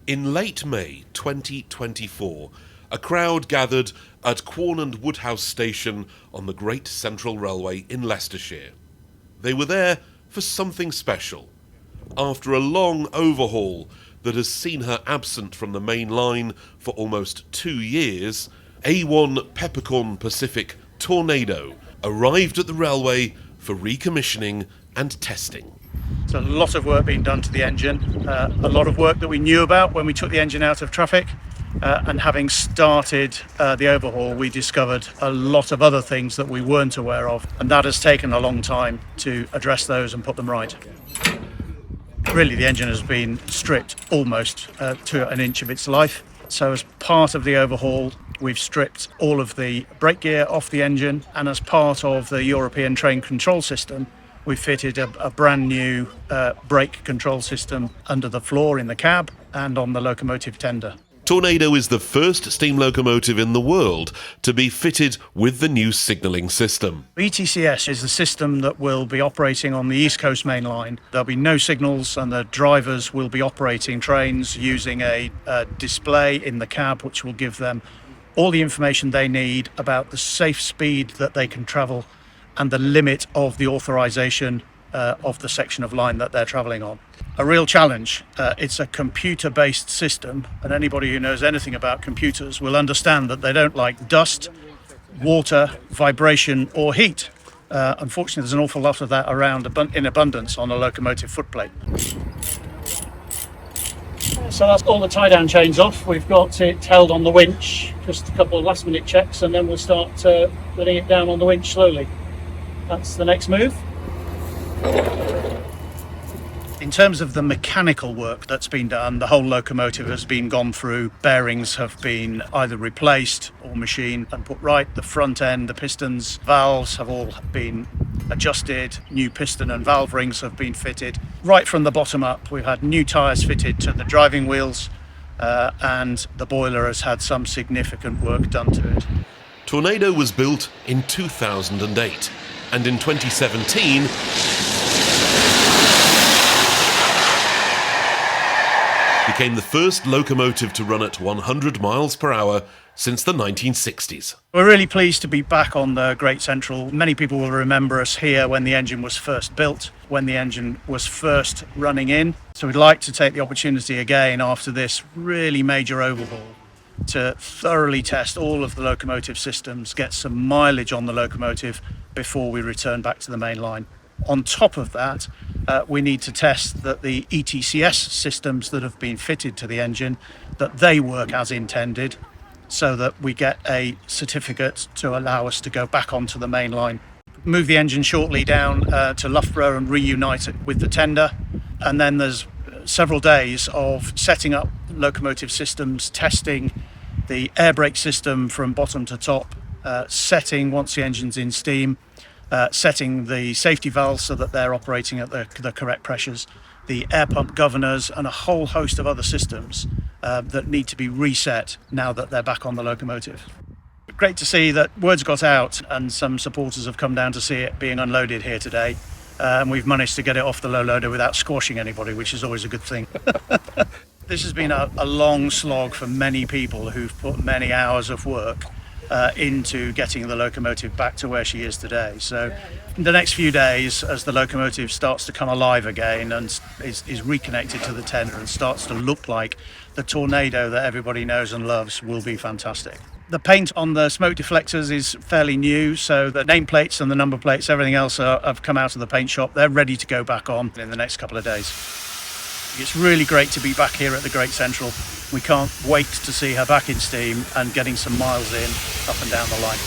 In late May 2024, a crowd gathered at Quorn and Woodhouse Station on the Great Central Railway in Leicestershire. They were there for something special. After a long overhaul that has seen her absent from the main line for almost 2 years, A1 Peppercorn Pacific Tornado arrived at the railway for recommissioning and testing. There's a lot of work being done to the engine, a lot of work that we knew about when we took the engine out of traffic, and having started the overhaul, we discovered a lot of other things that we weren't aware of, and that has taken a long time to address those and put them right. Really, the engine has been stripped almost to an inch of its life. So as part of the overhaul, we've stripped all of the brake gear off the engine, and as part of the European train control system, we fitted a brand new brake control system under the floor in the cab and on the locomotive tender. Tornado is the first steam locomotive in the world to be fitted with the new signalling system. ETCS is the system that will be operating on the East Coast Main Line. There'll be no signals, and the drivers will be operating trains using a display in the cab which will give them all the information they need about the safe speed that they can travel and the limit of the authorization of the section of line that they're travelling on. A real challenge. It's a computer-based system, and anybody who knows anything about computers will understand that they don't like dust, water, vibration or heat. Unfortunately, there's an awful lot of that around in abundance on a locomotive footplate. So that's all the tie-down chains off. We've got it held on the winch, just a couple of last-minute checks, and then we'll start letting it down on the winch slowly. That's the next move. In terms of the mechanical work that's been done, the whole locomotive has been gone through. Bearings have been either replaced or machined and put right. The front end, the pistons, valves have all been adjusted. New piston and valve rings have been fitted. Right from the bottom up, we've had new tyres fitted to the driving wheels, and the boiler has had some significant work done to it. Tornado was built in 2008, and in 2017, became the first locomotive to run at 100 miles per hour since the 1960s. We're really pleased to be back on the Great Central. Many people will remember us here when the engine was first built, when the engine was first running in. So we'd like to take the opportunity again after this really major overhaul to thoroughly test all of the locomotive systems, get some mileage on the locomotive before we return back to the main line. On top of that, we need to test that the ETCS systems that have been fitted to the engine, that they work as intended, so that we get a certificate to allow us to go back onto the main line. Move the engine shortly down to Loughborough and reunite it with the tender. And then there's several days of setting up locomotive systems, testing the air brake system from bottom to top, setting once the engine's in steam, setting the safety valves so that they're operating at the correct pressures, the air pump governors, and a whole host of other systems that need to be reset now that they're back on the locomotive. Great to see that word's got out and some supporters have come down to see it being unloaded here today. And we've managed to get it off the low loader without squashing anybody, which is always a good thing. This has been a long slog for many people who've put many hours of work into getting the locomotive back to where she is today. So in the next few days, as the locomotive starts to come alive again and is reconnected to the tender and starts to look like the Tornado that everybody knows and loves, will be fantastic. The paint on the smoke deflectors is fairly new, so the nameplates and the number plates, everything else have come out of the paint shop. They're ready to go back on in the next couple of days. It's really great to be back here at the Great Central. We can't wait to see her back in steam and getting some miles in up and down the line.